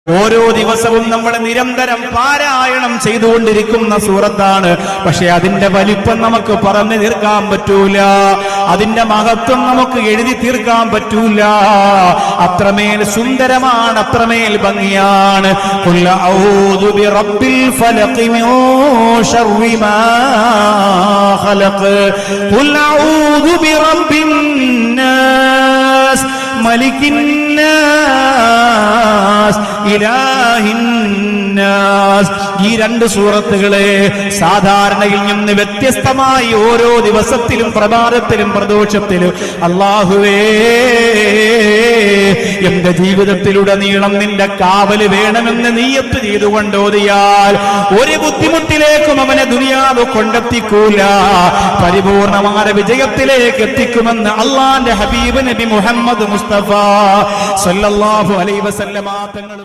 ഓരോ ദിവസവും നമ്മൾ നിരന്തരം പാരായണം ചെയ്തുകൊണ്ടിരിക്കുന്ന സൂറത്താണ്. പക്ഷെ അതിന്റെ വലിപ്പം നമുക്ക് പറഞ്ഞു തീർക്കാൻ പറ്റൂല, അതിന്റെ മഹത്വം നമുക്ക് എഴുതി തീർക്കാൻ പറ്റൂല. അത്രമേൽ സുന്ദരമാണ്, അത്രമേൽ ഭംഗിയാണ്. ഖുൽ അഊദു ബിറബ്ബിൽ ഫലഖ് മിൻ ശർരി മാ ഖലഖ്, ഖുൽ അഊദു ബിറബ്ബിൻ നാസ് മലിക്കിൻ നാസ് ഇലാഹിന്നാസ്. ഈ രണ്ട് സൂറത്തുകളെ സാധാരണയിൽ നിന്ന് വ്യത്യസ്തമായി ഓരോ ദിവസത്തിലും പ്രഭാതത്തിലും പ്രദോഷത്തിലും അല്ലാഹുവേ എന്റെ ജീവിതത്തിലുടനീളം നിന്റെ കാവല് വേണമെന്ന് നിയ്യത്ത് ചെയ്തുകൊണ്ട് ഓതിയാൽ ഒരു ബുദ്ധിമുട്ടിലേക്കും അവനെ ദുനിയാവ് കൊണ്ടെത്തിക്കൂല, പരിപൂർണമായ വിജയത്തിലേക്ക് എത്തിക്കുമെന്ന് അള്ളാന്റെ ഹബീബ് നബി മുഹമ്മദ് മുസ്തഫ സല്ലല്ലാഹു അലൈഹി വസല്ലമ തങ്ങൾ